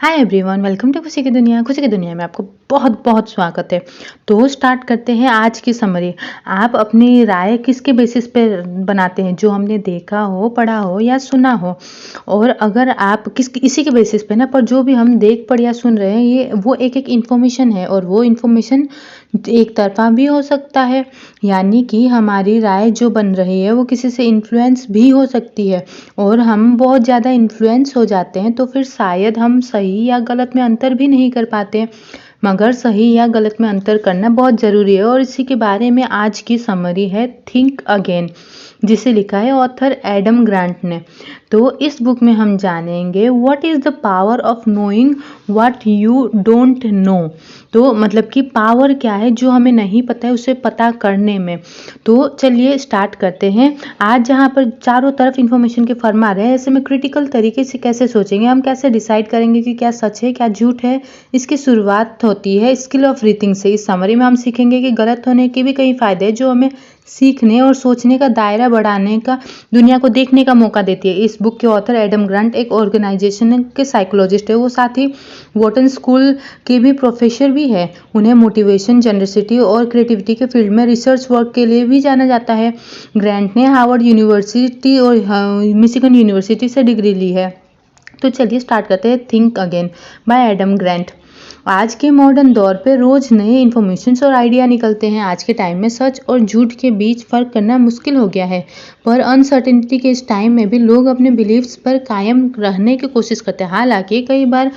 Hi everyone, welcome to खुशी की दुनिया। खुशी की दुनिया में आपको बहुत बहुत स्वागत है। तो स्टार्ट करते हैं आज की समरी। आप अपनी राय किसके बेसिस पे बनाते हैं? जो हमने देखा हो, पढ़ा हो या सुना हो। और अगर आप इसी के बेसिस पे ना, पर जो भी हम देख पढ़ या सुन रहे हैं, ये वो एक एक इन्फॉर्मेशन है और वो इन्फॉर्मेशन एक तरफा भी हो सकता है। यानी कि हमारी राय जो बन रही है वो किसी से इन्फ्लुएंस भी हो सकती है। और हम बहुत ज़्यादा इन्फ्लुएंस हो जाते हैं तो फिर शायद हम सही या गलत में अंतर भी नहीं कर पाते। मगर सही या गलत में अंतर करना बहुत ज़रूरी है और इसी के बारे में आज की समरी है थिंक अगेन, जिसे लिखा है ऑथर एडम ग्रांट ने। तो इस बुक में हम जानेंगे what is the power of knowing what you don't know. तो मतलब कि पावर क्या है जो हमें नहीं पता है उसे पता करने में। तो चलिए स्टार्ट करते हैं। आज जहाँ पर चारों तरफ इंफॉर्मेशन के फरमार है, ऐसे में क्रिटिकल तरीके से कैसे सोचेंगे, हम कैसे डिसाइड करेंगे कि क्या सच है क्या झूठ है। इसकी शुरुआत होती है स्किल ऑफ रीथिंग से। इस समरी में हम सीखेंगे कि गलत होने के भी कई फायदे हैं जो हमें सीखने और सोचने का दायरा बढ़ाने का, दुनिया को देखने का मौका देती है। इस बुक के ऑथर एडम ग्रांट एक ऑर्गेनाइजेशन के साइकोलॉजिस्ट है। वो साथ ही वॉटन स्कूल के भी प्रोफेसर भी है। उन्हें मोटिवेशन, जनरसिटी और क्रिएटिविटी के फील्ड में रिसर्च वर्क के लिए भी जाना जाता है। ग्रांट ने हार्वर्ड यूनिवर्सिटी और मिशिगन यूनिवर्सिटी से डिग्री ली है। तो चलिए स्टार्ट करते हैं think again bye Adam grant. आज के मॉडर्न दौर पे रोज़ नए इन्फॉर्मेशंस और आइडिया निकलते हैं। आज के टाइम में सच और झूठ के बीच फ़र्क करना मुश्किल हो गया है। पर अनसर्टेनिटी के इस टाइम में भी लोग अपने बिलीव्स पर कायम रहने की कोशिश करते हैं। हालांकि कई बार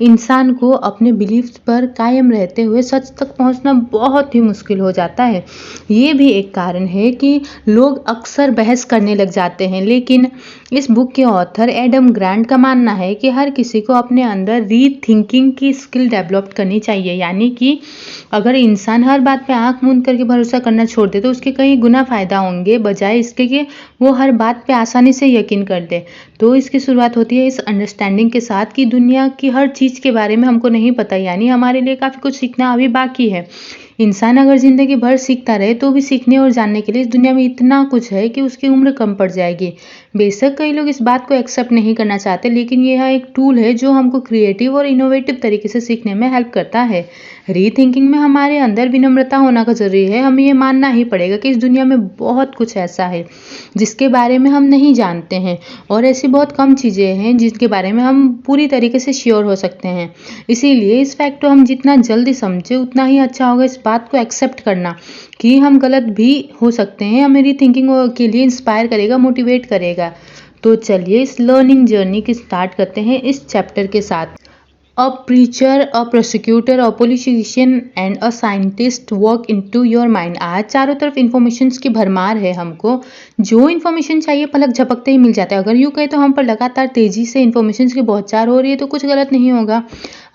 इंसान को अपने बिलीव्स पर कायम रहते हुए सच तक पहुंचना बहुत ही मुश्किल हो जाता है। ये भी एक कारण है कि लोग अक्सर बहस करने लग जाते हैं। लेकिन इस बुक के ऑथर एडम ग्रांट का मानना है कि हर किसी को अपने अंदर रीथिंकिंग की स्किल डेवलप करनी चाहिए। यानी कि अगर इंसान हर बात पे आंख मूंद करके भरोसा करना छोड़ दे तो उसके कई गुना फायदा होंगे, बजाय इसके कि वो हर बात पे आसानी से यकीन कर दे। तो इसकी शुरुआत होती है इस अंडरस्टैंडिंग के साथ कि दुनिया की हर चीज़ के बारे में हमको नहीं पता, यानी हमारे लिए काफ़ी कुछ सीखना अभी बाकी है। इंसान अगर ज़िंदगी भर सीखता रहे तो भी सीखने और जानने के लिए इस दुनिया में इतना कुछ है कि उसकी उम्र कम पड़ जाएगी। बेशक कई लोग इस बात को एक्सेप्ट नहीं करना चाहते, लेकिन यह एक टूल है जो हमको क्रिएटिव और इनोवेटिव तरीके से सीखने में हेल्प करता है। रीथिंकिंग में हमारे अंदर विनम्रता होना का ज़रूरी है। हमें ये मानना ही पड़ेगा कि इस दुनिया में बहुत कुछ ऐसा है जिसके बारे में हम नहीं जानते हैं और ऐसी बहुत कम चीज़ें हैं जिनके बारे में हम पूरी तरीके से श्योर हो सकते हैं। इसीलिए इस फैक्ट को हम जितना जल्दी समझे उतना ही अच्छा होगा। इस बात को एक्सेप्ट करना कि हम गलत भी हो सकते हैं हमें रीथिंकिंग के लिए इंस्पायर करेगा, मोटिवेट करेगा। तो चलिए इस लर्निंग जर्नी की स्टार्ट करते हैं इस चैप्टर के साथ। A preacher, a prosecutor, a politician and a scientist walk into your mind। आज चारों तरफ इन्फॉर्मेशन की भरमार है। हमको जो इन्फॉर्मेशन चाहिए पलक झपकते ही मिल जाता है। अगर यूँ कहे तो हम पर लगातार तेजी से इन्फॉर्मेशन की बौछार हो रही है तो कुछ गलत नहीं होगा।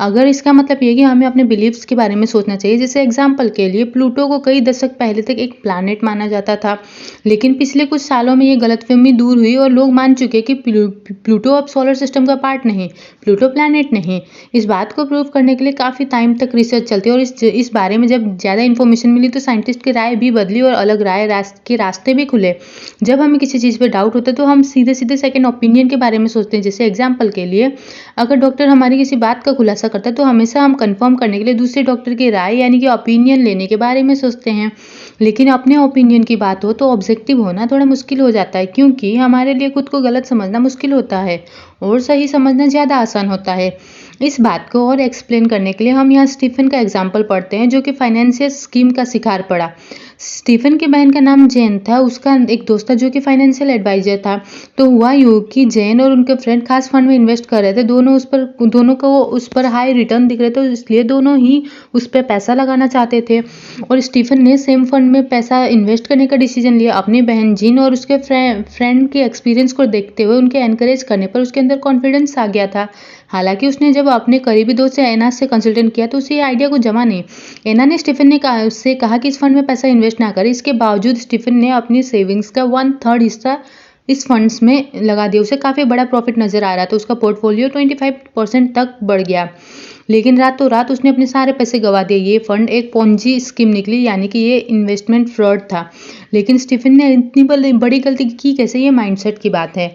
अगर इसका मतलब ये कि हमें अपने बिलीव्स के बारे में सोचना चाहिए। जैसे एग्जाम्पल के लिए प्लूटो को कई दशक पहले तक एक प्लानट माना जाता था, लेकिन पिछले कुछ सालों में ये गलतफहमी दूर हुई और लोग मान चुके कि प्लूटो अब सोलर सिस्टम का पार्ट नहीं, प्लूटो प्लानट नहीं। इस बात को प्रूव करने के लिए काफ़ी टाइम तक रिसर्च चलती है और इस बारे में जब ज़्यादा इन्फॉर्मेशन मिली तो साइंटिस्ट की राय भी बदली और अलग राय के रास्ते भी खुले। जब हमें किसी चीज़ पे डाउट होता है तो हम सीधे सीधे सेकंड ओपिनियन के बारे में सोचते हैं। जैसे एग्जाम्पल के लिए अगर डॉक्टर हमारी किसी बात का खुलासा करता है तो हमेशा हम कंफर्म करने के लिए दूसरे डॉक्टर की राय यानी कि ओपिनियन लेने के बारे में सोचते हैं। लेकिन अपने ओपिनियन की बात हो तो ऑब्जेक्टिव होना थोड़ा मुश्किल हो जाता है, क्योंकि हमारे लिए खुद को गलत समझना मुश्किल होता है और सही समझना ज़्यादा आसान होता है। इस बात को और एक्सप्लेन करने के लिए हम यहाँ स्टीफन का एग्जाम्पल पढ़ते हैं जो कि फाइनेंशियल स्कीम का शिकार पड़ा। स्टीफन की बहन का नाम जेन था। उसका एक दोस्त था जो कि फाइनेंशियल एडवाइजर था। तो हुआ यूँ कि जेन और उनके फ्रेंड खास फंड में इन्वेस्ट कर रहे थे। दोनों को उस पर हाई रिटर्न दिख रहे थे, इसलिए दोनों ही उस पर पैसा लगाना चाहते थे। और स्टीफन ने सेम फंड में पैसा इन्वेस्ट करने का डिसीजन लिया। अपनी बहन जीन और उसके फ्रेंड के एक्सपीरियंस को देखते हुए उनके एनकरेज करने पर उसके अंदर कॉन्फिडेंस आ गया था। हालांकि उसने जब अपने करीबी दोस्त से एना से कंसल्टेंट किया तो उसे आइडिया को जमा नहीं। एना ने स्टीफन ने कहा कि इस फंड में पैसा इन्वेस्ट ना करे। इसके बावजूद स्टीफन ने अपनी सेविंग्स का 1/3 हिस्सा इस फंड्स में लगा दिया। उसे काफ़ी बड़ा प्रॉफिट नजर आ रहा था। उसका पोर्टफोलियो 25% तक बढ़ गया। लेकिन रातों रात उसने अपने सारे पैसे गंवा दिए। ये फंड एक पोंजी स्कीम निकली, यानी कि ये इन्वेस्टमेंट फ्रॉड था। लेकिन स्टीफन ने इतनी बड़ी गलती की कैसे, ये माइंडसेट की बात है।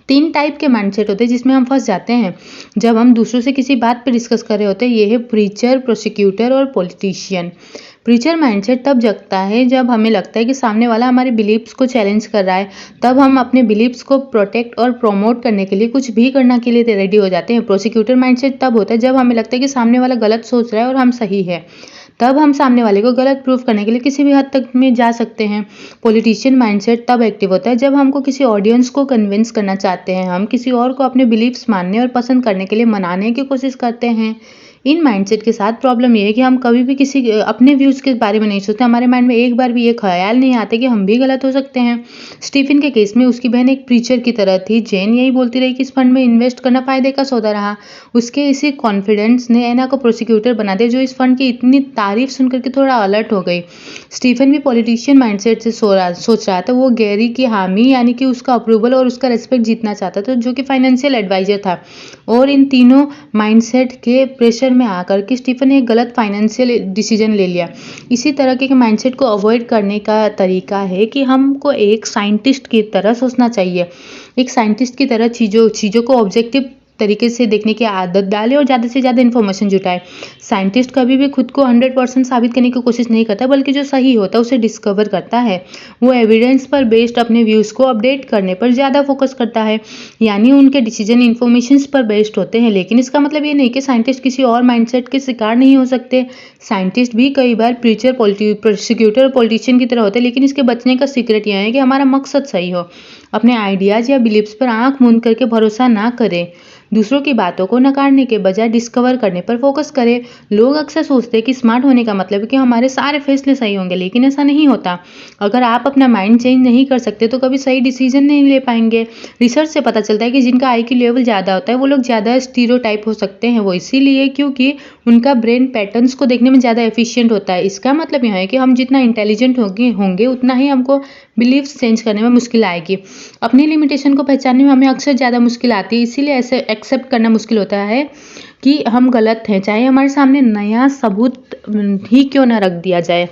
3 टाइप के माइंडसेट होते हैं जिसमें हम फँस जाते हैं जब हम दूसरों से किसी बात पे डिस्कस कर रहे होते हैं। ये है प्रीचर, प्रोसिक्यूटर और पॉलिटिशियन। प्रीचर माइंडसेट तब जगता है जब हमें लगता है कि सामने वाला हमारे बिलीव्स को चैलेंज कर रहा है। तब हम अपने बिलीव्स को प्रोटेक्ट और प्रमोट करने के लिए कुछ भी करने के लिए रेडी हो जाते हैं। प्रोसिक्यूटर माइंडसेट तब होता है जब हमें लगता है कि सामने वाला गलत सोच रहा है और हम सही है। तब हम सामने वाले को गलत प्रूफ करने के लिए किसी भी हद तक में जा सकते हैं। पॉलिटिशियन माइंडसेट तब एक्टिव होता है जब हमको किसी ऑडियंस को कन्विंस करना चाहते हैं। हम किसी और को अपने बिलीव्स मानने और पसंद करने के लिए मनाने की कोशिश करते हैं। इन माइंडसेट के साथ प्रॉब्लम ये है कि हम कभी भी किसी अपने व्यूज़ के बारे में नहीं सोचते। हमारे माइंड में एक बार भी ये ख्याल नहीं आता कि हम भी गलत हो सकते हैं। स्टीफन के केस में उसकी बहन एक प्रीचर की तरह थी। जेन यही बोलती रही कि इस फंड में इन्वेस्ट करना फ़ायदे का सौदा रहा। उसके इसी कॉन्फिडेंस ने एना को प्रोसिक्यूटर बना दिया, जो इस फंड की इतनी तारीफ सुनकर के थोड़ा अलर्ट हो गई। स्टीफन भी पॉलिटिशियन माइंडसेट से सोच रहा था। वो गैरी की हामी यानी कि उसका अप्रूवल और उसका रिस्पेक्ट जीतना चाहता था, जो कि फाइनेंशियल एडवाइजर था। और इन तीनों माइंडसेट के प्रेशर में आकर के स्टीफन ने एक गलत फाइनेंशियल डिसीजन ले लिया। इसी तरह के माइंडसेट को अवॉइड करने का तरीका है कि हमको एक साइंटिस्ट की तरह सोचना चाहिए। एक साइंटिस्ट की तरह चीज़ों को ऑब्जेक्टिव तरीके से देखने की आदत डालें और ज़्यादा से ज़्यादा इन्फॉर्मेशन जुटाएं। साइंटिस्ट कभी भी खुद को 100% साबित करने की कोशिश नहीं करता, बल्कि जो सही होता है उसे डिस्कवर करता है। वो एविडेंस पर बेस्ड अपने व्यूज़ को अपडेट करने पर ज़्यादा फोकस करता है, यानी उनके डिसीजन इन्फॉर्मेशन पर बेस्ड होते हैं। लेकिन इसका मतलब ये नहीं कि साइंटिस्ट किसी और माइंडसेट के शिकार नहीं हो सकते। साइंटिस्ट भी कई बार प्रीचर, प्रोसिक्यूटर और पॉलिटिशियन की तरह होते हैं, लेकिन इसके बचने का सीक्रेट यह है कि हमारा मकसद सही हो। अपने आइडियाज़ या बिलीव्स पर आंख मूंद करके भरोसा ना करें। दूसरों की बातों को नकारने के बजाय डिस्कवर करने पर फोकस करें। लोग अक्सर सोचते हैं कि स्मार्ट होने का मतलब है कि हमारे सारे फैसले सही होंगे, लेकिन ऐसा नहीं होता। अगर आप अपना माइंड चेंज नहीं कर सकते तो कभी सही डिसीजन नहीं ले पाएंगे। रिसर्च से पता चलता है कि जिनका IQ लेवल ज़्यादा होता है वो लोग ज़्यादा स्टीरियोटाइप हो सकते हैं। वो इसीलिए क्योंकि उनका ब्रेन पैटर्न्स को देखने में ज़्यादा एफिशिएंट होता है। इसका मतलब यह है कि हम जितना इंटेलिजेंट होंगे उतना ही हमको बिलीव्स चेंज करने में मुश्किल आएगी। अपनी लिमिटेशन को पहचानने में हमें अक्सर ज़्यादा मुश्किल आती है। इसीलिए ऐसे एक्सेप्ट करना मुश्किल होता है कि हम गलत हैं, चाहे हमारे सामने नया सबूत ही क्यों ना रख दिया जाए।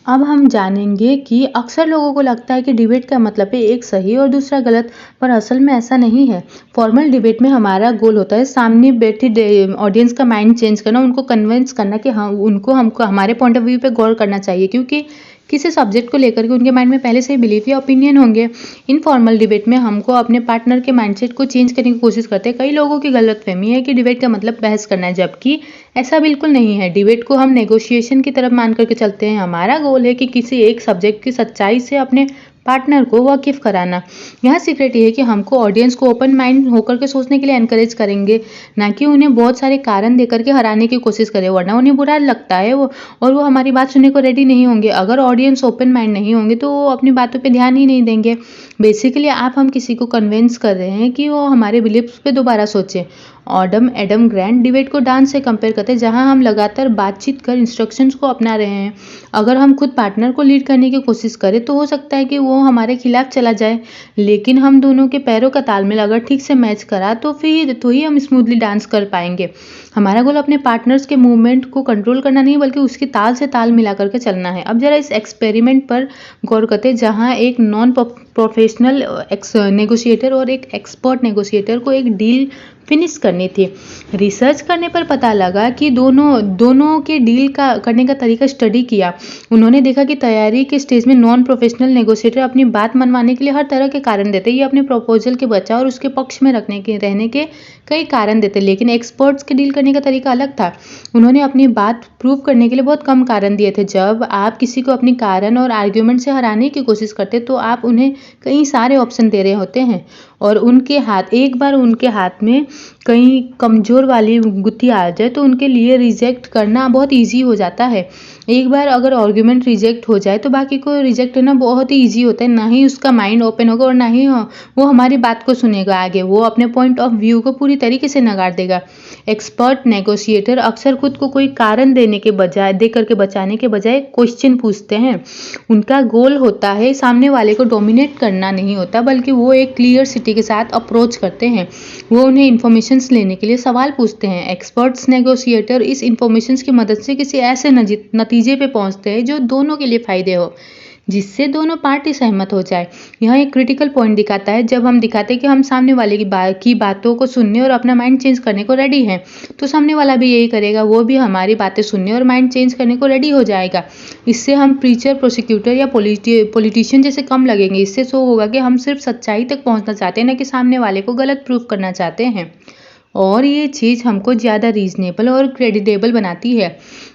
अब हम जानेंगे कि अक्सर लोगों को लगता है कि डिबेट का मतलब है एक सही और दूसरा गलत, पर असल में ऐसा नहीं है। फॉर्मल डिबेट में हमारा गोल होता है सामने बैठी ऑडियंस का माइंड चेंज करना, उनको कन्विंस करना कि हाँ हमको हमारे पॉइंट ऑफ व्यू पे गौर करना चाहिए, क्योंकि किसी सब्जेक्ट को लेकर के उनके माइंड में पहले से ही बिलीफ या ओपिनियन होंगे। इनफॉर्मल डिबेट में हमको अपने पार्टनर के माइंडसेट को चेंज करने की कोशिश करते हैं। कई लोगों की गलतफहमी है कि डिबेट का मतलब बहस करना है, जबकि ऐसा बिल्कुल नहीं है। डिबेट को हम नेगोशिएशन की तरफ मान करके चलते हैं। हमारा गोल है कि किसी एक सब्जेक्ट की सच्चाई से अपने पार्टनर को वाकिफ कराना। यहाँ सीक्रेट ये है कि हमको ऑडियंस को ओपन माइंड होकर के सोचने के लिए एनकरेज करेंगे, ना कि उन्हें बहुत सारे कारण देकर के हराने की कोशिश करें, वरना उन्हें बुरा लगता है और वो हमारी बात सुनने को रेडी नहीं होंगे। अगर ऑडियंस ओपन माइंड नहीं होंगे तो वो अपनी बातों पे ध्यान ही नहीं देंगे। बेसिकली हम किसी को कन्विंस कर रहे हैं कि वो हमारे बिलीव्स पे दोबारा सोचें। एडम ग्रैंट डिबेट को डांस से कंपेयर करते हैं, जहां हम लगातार बातचीत कर इंस्ट्रक्शंस को अपना रहे हैं। अगर हम खुद पार्टनर को लीड करने की कोशिश करें तो हो सकता है कि वो हमारे खिलाफ चला जाए, लेकिन हम दोनों के पैरों का तालमेल अगर ठीक से मैच करा तो ही हम स्मूथली डांस कर पाएंगे। हमारा गोल अपने पार्टनर्स के मूवमेंट को कंट्रोल करना नहीं, बल्कि उसकी ताल से ताल मिला करके चलना है। अब जरा इस एक्सपेरिमेंट पर गौर करते हैं, जहाँ एक नॉन प्रोफेशनल नेगोशिएटर और एक एक्सपर्ट नेगोशिएटर को एक डील फिनिश करनी थी। रिसर्च करने पर पता लगा कि दोनों के डील करने का तरीका स्टडी किया। उन्होंने देखा कि तैयारी के स्टेज में नॉन प्रोफेशनल नेगोशिएटर अपनी बात मनवाने के लिए हर तरह के कारण देते। ये अपने प्रपोजल के बचाव और उसके पक्ष में रहने के कई कारण देते, लेकिन एक्सपर्ट्स के डील करने का तरीका अलग था। उन्होंने अपनी बात प्रूव करने के लिए बहुत कम कारण दिए थे। जब आप किसी को अपनी कारण और आर्ग्यूमेंट से हराने की कोशिश करते तो आप उन्हें कई सारे ऑप्शन दे रहे होते हैं, और एक बार उनके हाथ में कहीं कमज़ोर वाली गुत्थी आ जाए तो उनके लिए रिजेक्ट करना बहुत ईजी हो जाता है। एक बार अगर आर्ग्यूमेंट रिजेक्ट हो जाए तो बाकी को रिजेक्ट करना बहुत ही ईजी होता है। ना ही उसका माइंड ओपन होगा और ना ही वो हमारी बात को सुनेगा आगे। वो अपने पॉइंट ऑफ व्यू को पूरी तरीके से नकार देगा। एक्सपर्ट नेगोशिएटर अक्सर खुद को कोई कारण दे करके बचाने के बजाय क्वेश्चन पूछते हैं। उनका गोल होता है सामने वाले को डोमिनेट करना नहीं होता, बल्कि वो एक क्लियर सिटी के साथ अप्रोच करते हैं। वो उन्हें इन्फॉर्मेशन लेने के लिए सवाल पूछते हैं। एक्सपर्ट्स नेगोशिएटर इस इन्फॉर्मेशन की मदद से किसी ऐसे नतीजे पे पहुंचते हैं जो दोनों के लिए फायदे हो। जिससे दोनों पार्टी सहमत हो जाए। यह एक क्रिटिकल पॉइंट दिखाता है। जब हम दिखाते हैं कि हम सामने वाले की बातों को सुनने और अपना माइंड चेंज करने को रेडी हैं, तो सामने वाला भी यही करेगा, वो भी हमारी बातें सुनने और माइंड चेंज करने को रेडी हो जाएगा। इससे हम प्रीचर, प्रोसिक्यूटर या पॉलिटिशियन जैसे कम लगेंगे। इससे शो होगा कि हम सिर्फ सच्चाई तक पहुंचना चाहते हैं, न कि सामने वाले को गलत प्रूफ करना चाहते हैं। और ये चीज़ हमको ज़्यादा रीजनेबल और क्रेडिटेबल बनाती है।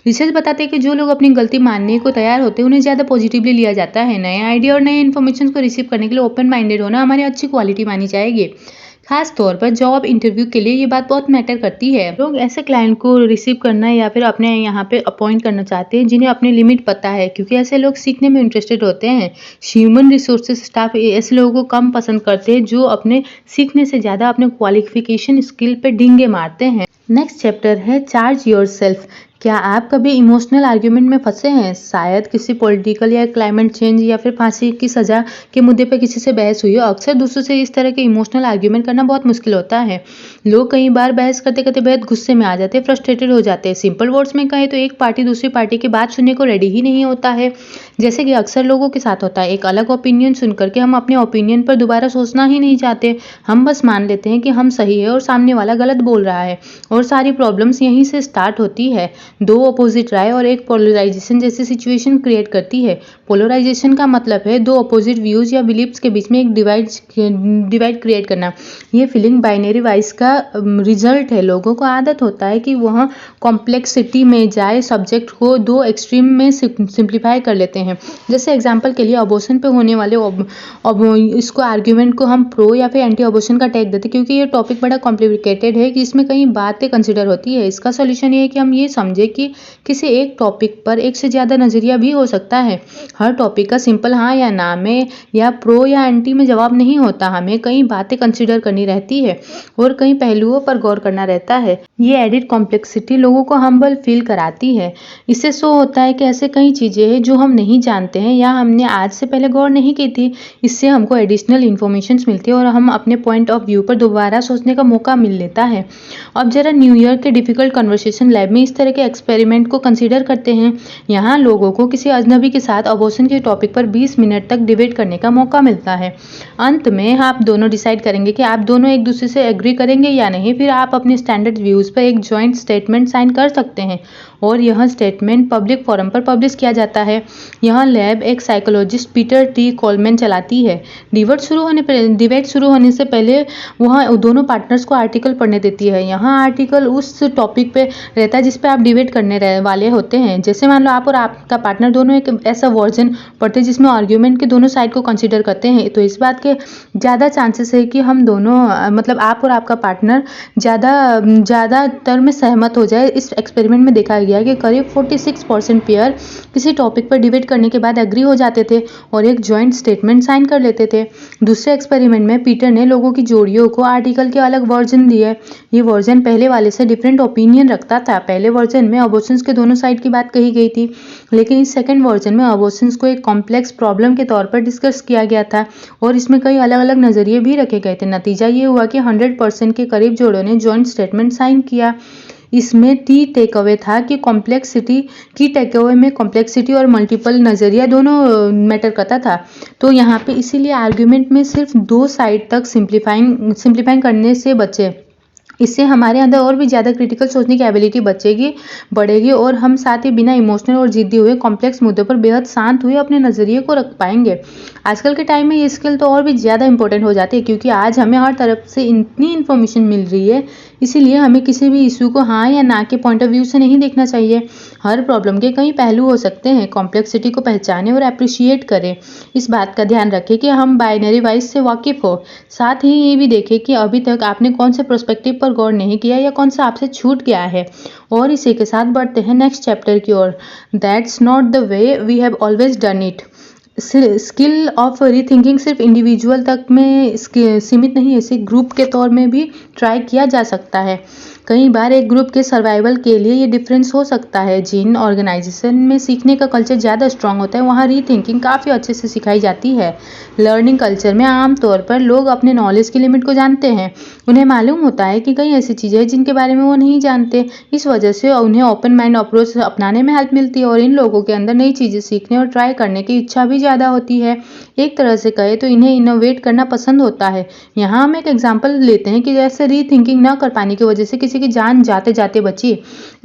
रिसर्च बताते हैं कि जो लोग अपनी गलती मानने को तैयार होते हैं, उन्हें ज़्यादा पॉजिटिवली लिया जाता है। नए आइडिया और नए इन्फॉर्मेशन को रिसीव करने के लिए ओपन माइंडेड होना हमारी अच्छी क्वालिटी मानी जाएगी। खास तौर पर जॉब इंटरव्यू के लिए ये बात बहुत मैटर करती है। लोग ऐसे क्लाइंट को रिसीव करना या फिर अपने यहाँ पे अपॉइंट करना चाहते हैं जिन्हें अपनी लिमिट पता है, क्योंकि ऐसे लोग सीखने में इंटरेस्टेड होते हैं। ह्यूमन रिसोर्सेज स्टाफ ऐसे लोगों को कम पसंद करते हैं जो अपने सीखने से ज़्यादा अपने क्वालिफिकेशन स्किल पे डींगे मारते हैं। नेक्स्ट चैप्टर है चार्ज योरसेल्फ। क्या आप कभी इमोशनल आर्ग्यूमेंट में फंसे हैं? शायद किसी पॉलिटिकल या क्लाइमेट चेंज या फिर फांसी की सज़ा के मुद्दे पर किसी से बहस हुई हो। अक्सर दूसरों से इस तरह के इमोशनल आर्ग्यूमेंट करना बहुत मुश्किल होता है। लोग कई बार बहस करते करते बेहद गुस्से में आ जाते हैं, फ्रस्ट्रेटेड हो जाते हैं। सिंपल वर्ड्स में कहें तो एक पार्टी दूसरी पार्टी की बात सुनने को रेडी ही नहीं होता है, जैसे कि अक्सर लोगों के साथ होता है। एक अलग ओपिनियन सुन करके हम अपने ओपिनियन पर दोबारा सोचना ही नहीं चाहते। हम बस मान लेते हैं कि हम सही है और सामने वाला गलत बोल रहा है, और सारी प्रॉब्लम्स यहीं से स्टार्ट होती है। दो अपोजिट राय और एक पोलराइजेशन जैसी सिचुएशन क्रिएट करती है। पोलराइजेशन का मतलब है दो अपोजिट व्यूज या बिलीव्स के बीच में एक डिवाइड क्रिएट करना। ये फीलिंग बाइनरी वाइज का रिजल्ट है। लोगों को आदत होता है कि वह कॉम्प्लेक्सिटी में जाए, सब्जेक्ट को दो एक्सट्रीम में सिंप्लीफाई कर लेते हैं। जैसे एग्जांपल के लिए अबॉर्शन पे होने वाले इसको आर्ग्यूमेंट को हम प्रो या फिर एंटी अबॉर्शन का टैग देते हैं, क्योंकि ये टॉपिक बड़ा कॉम्प्लिकेटेड है कि इसमें कई बातें कंसिडर होती है। इसका सोल्यूशन ये है कि हम ये समझे कि किसी एक टॉपिक पर एक से ज़्यादा नज़रिया भी हो सकता है। हर टॉपिक का सिंपल हाँ या ना में या प्रो या एंटी में जवाब नहीं होता। हमें कई बातें कंसिडर करनी रहती है और कई पहलुओं पर गौर करना रहता है। ये एडिड कॉम्प्लेक्सिटी लोगों को हम्बल फील कराती है। इससे शो होता है कि ऐसे कई चीज़ें हैं जो हम नहीं जानते हैं या हमने आज से पहले गौर नहीं की थी। इससे हमको एडिशनल इन्फॉर्मेशन मिलती है और हम अपने पॉइंट ऑफ व्यू पर दोबारा सोचने का मौका मिल लेता है। अब जरा न्यू ईयर के डिफिकल्ट कन्वर्सेशन लैब में इस तरह के एक्सपेरिमेंट को कंसीडर करते हैं। यहाँ लोगों को किसी अजनबी के साथ अबॉर्शन के टॉपिक पर 20 मिनट तक डिबेट करने का मौका मिलता है। अंत में आप दोनों डिसाइड करेंगे कि आप दोनों एक दूसरे से एग्री करेंगे या नहीं। फिर आप अपने स्टैंडर्ड व्यूज़ पर एक जॉइंट स्टेटमेंट साइन कर सकते हैं और यह स्टेटमेंट पब्लिक फोरम पर पब्लिश किया जाता है। यह लैब एक साइकोलॉजिस्ट पीटर टी कोलमैन चलाती है। डिबेट शुरू होने से पहले वह दोनों पार्टनर्स को आर्टिकल पढ़ने देती है। यहाँ आर्टिकल उस टॉपिक पे रहता है जिस पे आप डिबेट करने वाले होते हैं। जैसे मान लो आप और आपका पार्टनर दोनों एक ऐसा वर्जन पढ़ते हैं जिसमें आर्ग्यूमेंट के दोनों साइड को कंसीडर करते हैं, तो इस बात के ज़्यादा चांसेस है कि हम दोनों मतलब आप और आपका पार्टनर ज़्यादातर में सहमत हो जाए। इस एक्सपेरिमेंट में देखा गया कि करीब 46% पेयर किसी टॉपिक पर डिबेट करने के बाद एग्री हो जाते थे और एक जॉइंट स्टेटमेंट साइन कर लेते थे। दूसरे एक्सपेरिमेंट में पीटर ने लोगों की जोड़ियों को आर्टिकल के अलग वर्जन दिए। ये वर्जन पहले वाले से डिफरेंट ओपिनियन रखता था। पहले वर्जन में अबॉर्शंस के दोनों साइड की बात कही गई थी, लेकिन इस सेकंड वर्जन में अबॉर्शंस को एक कॉम्प्लेक्स प्रॉब्लम के तौर पर डिस्कस किया गया था और इसमें कई अलग अलग नज़रिए भी रखे गए थे। नतीजा ये हुआ कि 100% के करीब जोड़ों ने जॉइंट स्टेटमेंट साइन किया। इसमें टेक अवे था कि टेक अवे में कॉम्प्लेक्सिटी और मल्टीपल नज़रिया दोनों मैटर करता था। तो यहाँ पे इसीलिए आर्ग्यूमेंट में सिर्फ दो साइड तक सिंप्लीफाइंग करने से बचे। इससे हमारे अंदर और भी ज़्यादा क्रिटिकल सोचने की एबिलिटी बढ़ेगी और हम साथ ही बिना इमोशनल और जिद्दी हुए कॉम्प्लेक्स मुद्दों पर बेहद शांत हुए अपने नज़रिए को रख पाएंगे। आजकल के टाइम में ये स्किल तो और भी ज़्यादा इंपॉर्टेंट हो जाती है, क्योंकि आज हमें हर तरफ से इतनी इन्फॉर्मेशन मिल रही है। इसीलिए हमें किसी भी इशू को हाँ या ना के पॉइंट ऑफ व्यू से नहीं देखना चाहिए। हर प्रॉब्लम के कई पहलू हो सकते हैं। कॉम्प्लेक्सिटी को पहचानें और अप्रिशिएट करें। इस बात का ध्यान रखें कि हम बाइनरी वाइज से वाकिफ़ हो। साथ ही ये भी देखें कि अभी तक आपने कौन से पर्सपेक्टिव पर गौर नहीं किया या कौन सा आपसे छूट गया है। और इसी के साथ बढ़ते हैं नेक्स्ट चैप्टर की ओर। That's not the way we have always done it. Skill of rethinking सिर्फ इंडिविजुअल तक में सीमित नहीं है, इसे ग्रुप के तौर में भी ट्राई किया जा सकता है। कई बार एक ग्रुप के सर्वाइवल के लिए ये डिफरेंस हो सकता है। जिन ऑर्गेनाइजेशन में सीखने का कल्चर ज़्यादा स्ट्रांग होता है वहाँ रीथिंकिंग काफ़ी अच्छे से सिखाई जाती है। लर्निंग कल्चर में आमतौर पर लोग अपने नॉलेज की लिमिट को जानते हैं। उन्हें मालूम होता है कि कई ऐसी चीज़ें हैं जिनके बारे में वो नहीं जानते। इस वजह से उन्हें ओपन माइंड अप्रोच अपनाने में हेल्प मिलती है और इन लोगों के अंदर नई चीज़ें सीखने और ट्राई करने की इच्छा भी ज़्यादा होती है। एक तरह से कहे तो इन्हें इनोवेट करना पसंद होता है। यहाँ हम एक एग्जांपल लेते हैं कि जैसे रीथिंकिंग न कर पाने की वजह से किसी की जान जाते जाते बची।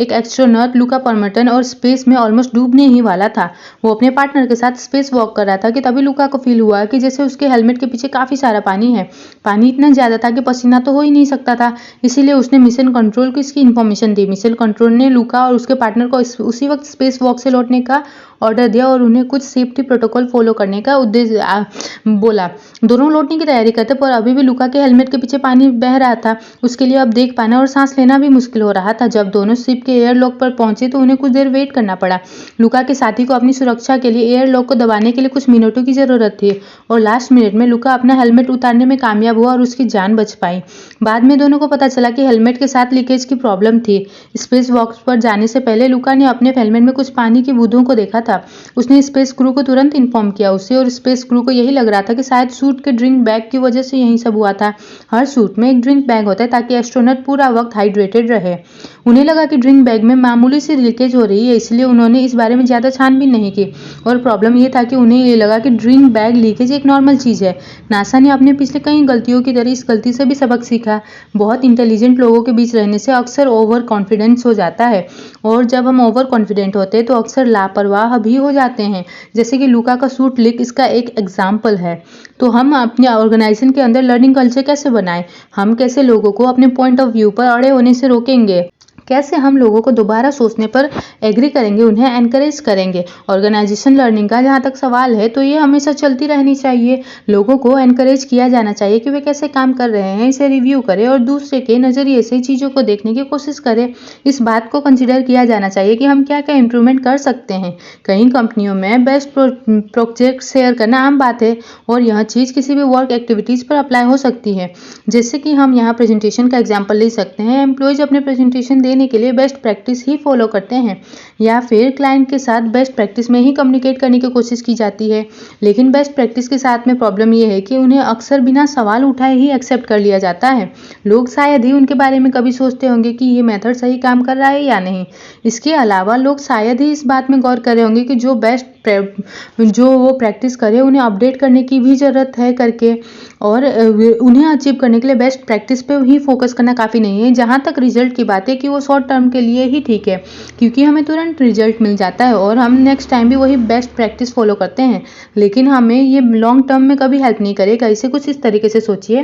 एक एस्ट्रोनॉट लुका परमटन और स्पेस में ऑलमोस्ट डूबने ही वाला था। वो अपने पार्टनर के साथ स्पेस वॉक कर रहा था कि तभी लुका को फील हुआ कि जैसे उसके हेलमेट के पीछे काफ़ी सारा पानी है। पानी इतना ज़्यादा था कि पसीना तो हो ही नहीं सकता था। इसीलिए उसने मिशन कंट्रोल को इसकी इन्फॉर्मेशन दी। मिशन कंट्रोल ने लुका और उसके पार्टनर को उसी वक्त स्पेस वॉक से लौटने का ऑर्डर दिया और उन्हें कुछ सेफ्टी प्रोटोकॉल फॉलो करने का उद्देश्य बोला। दोनों लौटने की तैयारी करते पर अभी भी लुका के हेलमेट के पीछे पानी बह रहा था। उसके लिए अब देख पाना और सांस लेना भी मुश्किल हो रहा था। जब दोनों शिप के एयरलॉक पर पहुंचे तो उन्हें कुछ देर वेट करना पड़ा। लुका के साथी को अपनी सुरक्षा के लिए एयरलॉक को दबाने के लिए कुछ मिनटों की जरूरत थी और लास्ट मिनट में लुका अपना हेलमेट उतारने में कामयाब हुआ और उसकी जान बच पाई। बाद में दोनों को पता चला कि हेलमेट के साथ लीकेज की प्रॉब्लम थी। स्पेस वॉक पर जाने से पहले लुका ने अपने हेलमेट में कुछ पानी की बूंदों को देखा था। उसने स्पेस क्रू को तुरंत इन्फॉर्म किया उसे और स्पेस क्रू को यही लग रहा था कि शायद सूट के ड्रिंक बैग की वजह से यही सब हुआ था। हर सूट में एक ड्रिंक बैग होता है ताकि एस्ट्रोनॉट पूरा वक्त हाइड्रेटेड रहे। उन्हें लगा कि ड्रिंक बैग में मामूली सी लीकेज हो रही है, इसलिए उन्होंने इस बारे में ज़्यादा छानबीन नहीं की और प्रॉब्लम ये था कि उन्हें ये लगा कि ड्रिंक बैग लीकेज एक नॉर्मल चीज़ है। नासा ने अपने पिछले कई गलतियों की तरह इस गलती से भी सबक सीखा। बहुत इंटेलिजेंट लोगों के बीच रहने से अक्सर ओवर कॉन्फिडेंस हो जाता है और जब हम ओवर कॉन्फिडेंट होते हैं तो अक्सर लापरवाह भी हो जाते हैं, जैसे कि लुका का सूट लीक इसका एक एग्जाम्पल है। तो हम अपने ऑर्गेनाइजेशन के अंदर लर्निंग कल्चर कैसे बनाएं? हम कैसे लोगों को अपने पॉइंट ऑफ व्यू पर अड़े होने से रोकेंगे? कैसे हम लोगों को दोबारा सोचने पर एग्री करेंगे, उन्हें एनकरेज करेंगे? ऑर्गेनाइजेशन लर्निंग का जहाँ तक सवाल है तो ये हमेशा चलती रहनी चाहिए। लोगों को एनकरेज किया जाना चाहिए कि वे कैसे काम कर रहे हैं, इसे रिव्यू करें और दूसरे के नज़रिए से चीज़ों को देखने की कोशिश करें। इस बात को कंसिडर किया जाना चाहिए कि हम क्या क्या इंप्रूवमेंट कर सकते हैं। कई कंपनियों में बेस्ट प्रोजेक्ट शेयर करना आम बात है और यह चीज़ किसी भी वर्क एक्टिविटीज़ पर अप्लाई हो सकती है। जैसे कि हम यहाँ प्रेजेंटेशन का एग्जाम्पल ले सकते हैं। एम्प्लॉयज अपने प्रेजेंटेशन देने के लिए बेस्ट प्रैक्टिस ही फॉलो करते हैं या फिर क्लाइंट के साथ बेस्ट प्रैक्टिस में ही कम्युनिकेट करने की कोशिश की जाती है। लेकिन बेस्ट प्रैक्टिस के साथ में प्रॉब्लम यह है कि उन्हें अक्सर बिना सवाल उठाए ही एक्सेप्ट कर लिया जाता है। लोग शायद ही उनके बारे में कभी सोचते होंगे कि ये मेथड सही काम कर रहा है या नहीं। इसके अलावा लोग शायद ही इस बात में गौर कर रहे होंगे कि जो वो प्रैक्टिस करे उन्हें अपडेट करने की भी ज़रूरत है करके, और उन्हें अचीव करने के लिए बेस्ट प्रैक्टिस पे ही फोकस करना काफ़ी नहीं है। जहाँ तक रिजल्ट की बात है कि वो शॉर्ट टर्म के लिए ही ठीक है क्योंकि हमें तुरंत रिजल्ट मिल जाता है और हम नेक्स्ट टाइम भी वही बेस्ट प्रैक्टिस फॉलो करते हैं, लेकिन हमें ये लॉन्ग टर्म में कभी हेल्प नहीं करेगा। इसे कुछ इस तरीके से सोचिए,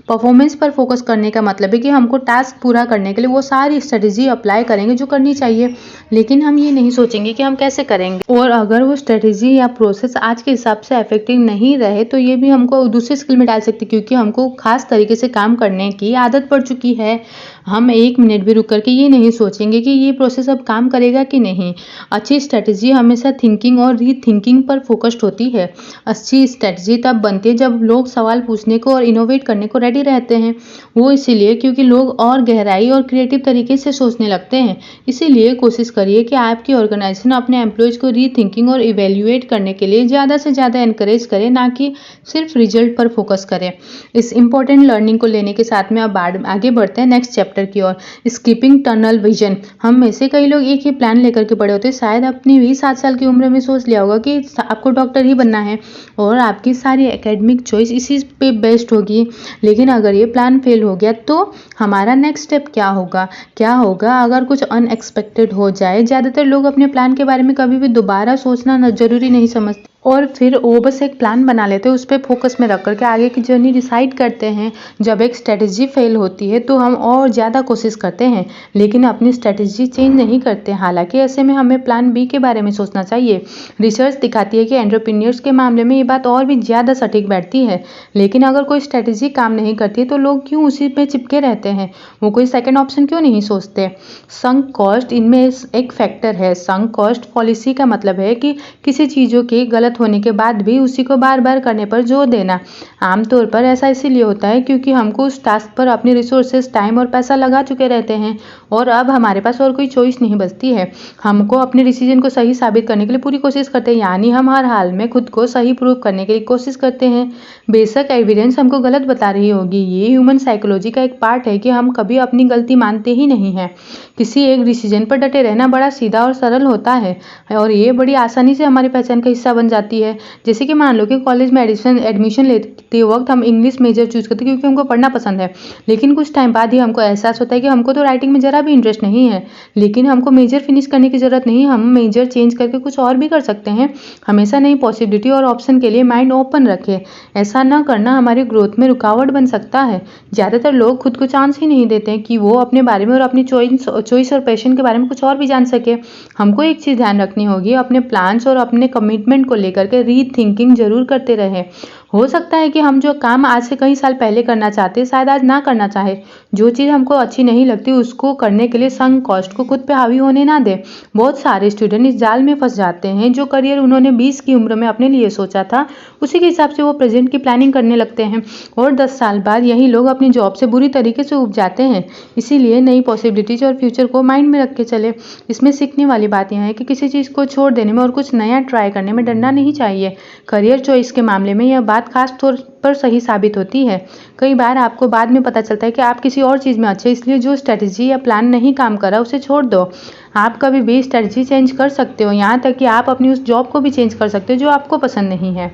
परफॉर्मेंस पर फोकस करने का मतलब है कि हमको टास्क पूरा करने के लिए वो सारी स्ट्रेटेजी अप्लाई करेंगे जो करनी चाहिए, लेकिन हम ये नहीं सोचेंगे कि हम कैसे करेंगे। और अगर वो स्ट्रेटेजी या प्रोसेस आज के हिसाब से इफेक्टिव नहीं रहे तो ये भी हमको दूसरे स्किल में डाल सकती है क्योंकि हमको खास तरीके से काम करने की आदत पड़ चुकी है। हम एक मिनट भी रुक करके ये नहीं सोचेंगे कि ये प्रोसेस अब काम करेगा कि नहीं। अच्छी स्ट्रेटेजी हमेशा थिंकिंग और रीथिंकिंग पर फोकस्ड होती है। अच्छी स्ट्रेटेजी तब बनती है जब लोग सवाल पूछने को और इनोवेट करने को रेडी रहते हैं। वो इसीलिए क्योंकि लोग और गहराई और क्रिएटिव तरीके से सोचने लगते हैं। इसीलिए कोशिश करिए कि आपकी ऑर्गेनाइजेशन अपने एम्प्लॉयज़ को रीथिंकिंग और इवेल्युएट करने के लिए ज़्यादा से ज़्यादा एनकरेज करे, ना कि सिर्फ रिजल्ट पर फोकस करें। इस इंपॉर्टेंट लर्निंग को लेने के साथ में अब आगे बढ़ते हैं नेक्स्ट चैप्टर की ओर, स्किपिंग टनल विजन। हम में से कई लोग एक ही प्लान लेकर के पड़े होते हैं। शायद अपनी भी 7 साल की उम्र में सोच लिया होगा कि आपको डॉक्टर ही बनना है और आपकी सारी एकेडमिक चॉइस इसी पे बेस्ड होगी। लेकिन अगर ये प्लान फेल हो गया तो हमारा नेक्स्ट स्टेप क्या होगा अगर कुछ अनएक्सपेक्टेड हो जाए। ज़्यादातर लोग अपने प्लान के बारे में कभी भी दोबारा सोचना जरूरी नहीं समझते और फिर वो बस एक प्लान बना लेते हैं, उस पर फोकस में रख करके आगे की जर्नी डिसाइड करते हैं। जब एक स्ट्रेटजी फेल होती है तो हम और ज़्यादा कोशिश करते हैं लेकिन अपनी स्ट्रेटजी चेंज नहीं करते। हालांकि ऐसे में हमें प्लान बी के बारे में सोचना चाहिए। रिसर्च दिखाती है कि एंटरप्रेन्योर्स के मामले में ये बात और भी ज़्यादा सटीक बैठती है। लेकिन अगर कोई स्ट्रेटजी काम नहीं करती तो लोग क्यों उसी पे चिपके रहते हैं? वो कोई सेकेंड ऑप्शन क्यों नहीं सोचते? संक कॉस्ट इनमें एक फैक्टर है। संक कॉस्ट पॉलिसी का मतलब है कि किसी चीज़ों के गलत गलत होने के बाद भी उसी को बार बार करने पर जोर देना। आमतौर पर ऐसा इसीलिए होता है क्योंकि हमको उस टास्क पर अपने रिसोर्सेज, टाइम और पैसा लगा चुके रहते हैं और अब हमारे पास और कोई चॉइस नहीं बचती है। हमको अपने डिसीजन को सही साबित करने के लिए पूरी कोशिश करते हैं, यानी हम हर हाल में खुद को सही प्रूव करने के लिए कोशिश करते हैं। बेशक एविडेंस हमको गलत बता रही होगी, ये ह्यूमन साइकोलॉजी का एक पार्ट है कि हम कभी अपनी गलती मानते ही नहीं हैं। किसी एक डिसीजन पर डटे रहना बड़ा सीधा और सरल होता है और ये बड़ी आसानी से हमारी पहचान का हिस्सा बन जाती है। जैसे कि मान लो कि कॉलेज में एडमिशन लेते वक्त हम इंग्लिश मेजर चूज करते हैं क्योंकि हमको पढ़ना पसंद है, लेकिन कुछ टाइम बाद ही हमको एहसास होता है कि हमको तो राइटिंग में ज़रा भी इंटरेस्ट नहीं है। लेकिन हमको मेजर फिनिश करने की ज़रूरत नहीं, हम मेजर चेंज करके कुछ और भी कर सकते हैं। हमेशा नई पॉसिबिलिटी और ऑप्शन के लिए माइंड ओपन रखें। ऐसा न करना हमारी ग्रोथ में रुकावट बन सकता है। ज़्यादातर लोग खुद को चांस ही नहीं देते हैं कि वो अपने बारे में और अपनी चॉइस और पैशन के बारे में कुछ और भी जान सके। हमको एक चीज़ ध्यान रखनी होगी, अपने प्लान्स और अपने कमिटमेंट को लेकर के रीथिंकिंग जरूर करते रहें। हो सकता है कि हम जो काम आज से कई साल पहले करना चाहते शायद आज ना करना चाहे। जो चीज़ हमको अच्छी नहीं लगती उसको करने के लिए संक कॉस्ट को खुद पे हावी होने ना दे। बहुत सारे स्टूडेंट इस जाल में फंस जाते हैं, जो करियर उन्होंने 20 की उम्र में अपने लिए सोचा था उसी के हिसाब से वो प्रेजेंट की प्लानिंग करने लगते हैं और 10 साल बाद यही लोग अपनी जॉब से बुरी तरीके से उब जाते हैं। इसीलिए नई पॉसिबिलिटीज और फ्यूचर को माइंड में रख के चले। इसमें सीखने वाली बात यह है कि किसी चीज़ को छोड़ देने में और कुछ नया ट्राई करने में डरना नहीं चाहिए। करियर चॉइस के मामले में यह बात खास तौर पर सही साबित होती है। कई बार आपको बाद में पता चलता है कि आप किसी और चीज़ में अच्छे, इसलिए जो स्ट्रेटजी या प्लान नहीं काम कर रहा उसे छोड़ दो। आप कभी भी स्ट्रेटजी चेंज कर सकते हो, यहाँ तक कि आप अपनी उस जॉब को भी चेंज कर सकते हो जो आपको पसंद नहीं है।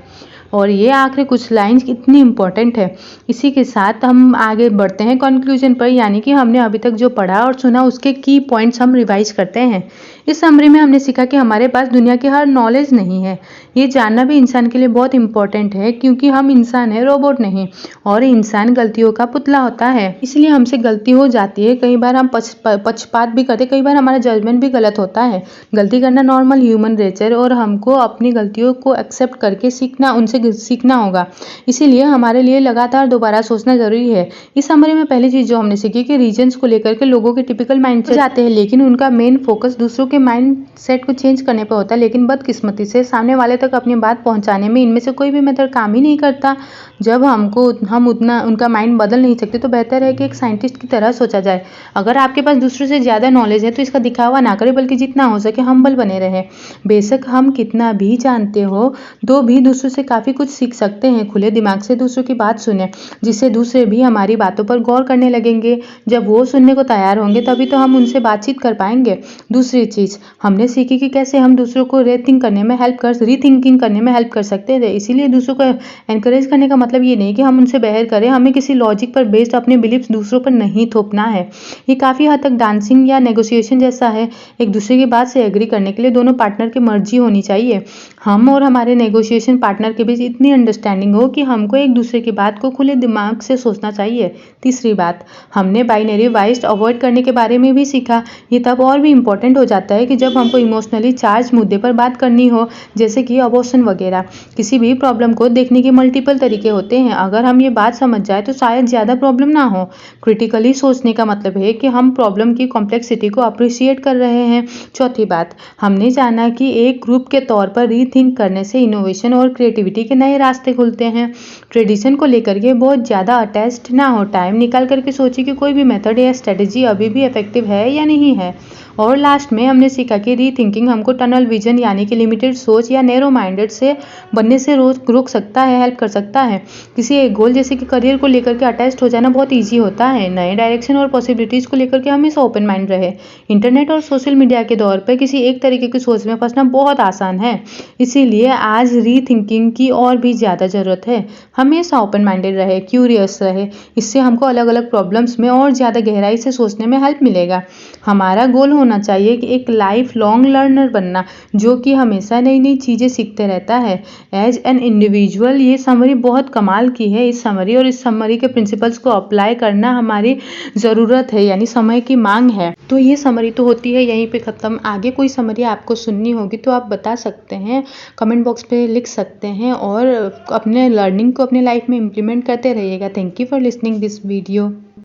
और ये आखिरी कुछ लाइंस इतनी इम्पोर्टेंट है। इसी के साथ हम आगे बढ़ते हैं कंक्लूजन पर, यानी कि हमने अभी तक जो पढ़ा और सुना उसके की पॉइंट्स हम रिवाइज करते हैं। इस समरी में हमने सीखा कि हमारे पास दुनिया की हर नॉलेज नहीं है। ये जानना भी इंसान के लिए बहुत इंपॉर्टेंट है क्योंकि हम इंसान हैं, रोबोट नहीं। और इंसान गलतियों का पुतला होता है, इसलिए हमसे गलती हो जाती है। कई बार हम पक्षपात भी करते, कई बार हमारा जजमेंट भी गलत होता है। गलती करना नॉर्मल ह्यूमन नेचर और हमको अपनी गलतियों को एक्सेप्ट करके उनसे सीखना होगा। इसीलिए हमारे लिए लगातार दोबारा सोचना जरूरी है। इस समरी में पहली चीज जो हमने सीखी कि रीजन्स को लेकर के लोगों के टिपिकल माइंडसेट जाते हैं, लेकिन उनका मेन फोकस दूसरों के माइंड सेट को चेंज करने पर होता है। लेकिन बदकिस्मती से सामने वाले तक अपनी बात पहुंचाने में इनमें से कोई भी मेथड काम ही नहीं करता। जब हम उतना उनका माइंड बदल नहीं सकते तो बेहतर है कि एक साइंटिस्ट की तरह सोचा जाए। अगर आपके पास दूसरों से ज़्यादा नॉलेज है तो इसका दिखावा ना करें, बल्कि जितना हो सके हम्बल बने रहे। बेशक हम कितना भी जानते हो तो भी दूसरों से काफ़ी कुछ सीख सकते हैं। खुले दिमाग से दूसरों की बात सुने, जिससे दूसरे भी हमारी बातों पर गौर करने लगेंगे। जब वो सुनने को तैयार होंगे तभी तो हम उनसे बातचीत कर पाएंगे। दूसरी चीज़ हमने सीखी कि कैसे हम दूसरों को रीथिंकिंग करने में हेल्प कर सकते हैं। इसीलिए दूसरों को एनकरेज करने का मतलब ये नहीं कि हम उनसे बहस करें। हमें किसी लॉजिक पर बेस्ड अपने बिलीफ्स दूसरों पर नहीं थोपना है। ये काफ़ी हद तक डांसिंग या नेगोशिएशन जैसा है। एक दूसरे की बात से एग्री करने के लिए दोनों पार्टनर की मर्जी होनी चाहिए। हम और हमारे नेगोशिएशन पार्टनर के बीच इतनी अंडरस्टैंडिंग हो कि हमको एक दूसरे की बात को खुले दिमाग से सोचना चाहिए। तीसरी बात, हमने बाइनरी वाइज अवॉइड करने के बारे में भी सीखा। ये तब और भी इम्पोर्टेंट हो जाता है कि जब हमको इमोशनली चार्ज मुद्दे पर बात करनी हो, जैसे कि अबॉर्शन वगैरह। किसी भी प्रॉब्लम को देखने के मल्टीपल तरीके होते हैं। अगर हम ये बात समझ जाए तो शायद ज़्यादा प्रॉब्लम ना हो। क्रिटिकली सोचने का मतलब है कि हम प्रॉब्लम की कॉम्प्लेक्सिटी को अप्रिशिएट कर रहे हैं। चौथी बात, हमने जाना कि एक ग्रुप के तौर पर रीथिंक करने से इनोवेशन और क्रिएटिविटी के नए रास्ते खुलते हैं। ट्रेडिशन को लेकर के बहुत ज़्यादा अटैच्ड ना हो। टाइम निकाल करके सोचिए कि कोई भी मेथड या स्ट्रेटजी अभी भी इफेक्टिव है या नहीं है। और लास्ट में हमने सीखा कि रीथिंकिंग हमको टनल विजन यानी कि लिमिटेड सोच या नैरो माइंडेड से बनने से रोक सकता है, हेल्प कर सकता है। किसी एक गोल जैसे कि करियर को लेकर के अटैच्ड हो जाना बहुत ईजी होता है। नए डायरेक्शन और पॉसिबिलिटीज़ को लेकर के हमेशा ओपन माइंड रहे। इंटरनेट और सोशल मीडिया के दौर पर किसी एक तरीके की सोच में फंसना बहुत आसान है। इसीलिए आज रीथिंकिंग की और भी ज़्यादा ज़रूरत है। हमेशा ओपन माइंडेड रहे, क्यूरियस रहे। इससे हमको अलग अलग प्रॉब्लम्स में और ज़्यादा गहराई से सोचने में हेल्प मिलेगा। हमारा गोल होना चाहिए कि एक लाइफ लॉन्ग लर्नर बनना, जो कि हमेशा नई नई चीज़ें सीखते रहता है। एज एन इंडिविजुअल ये समरी बहुत कमाल की है। इस समरी के प्रिंसिपल्स को अप्लाई करना हमारी ज़रूरत है, यानी समय की मांग है। तो ये समरी तो होती है यहीं पे ख़त्म। आगे कोई समरी आपको सुननी होगी तो आप बता सकते हैं, कमेंट बॉक्स पे लिख सकते हैं और अपने लर्निंग को अपने लाइफ में इम्प्लीमेंट करते रहिएगा। Thank you for listening this video.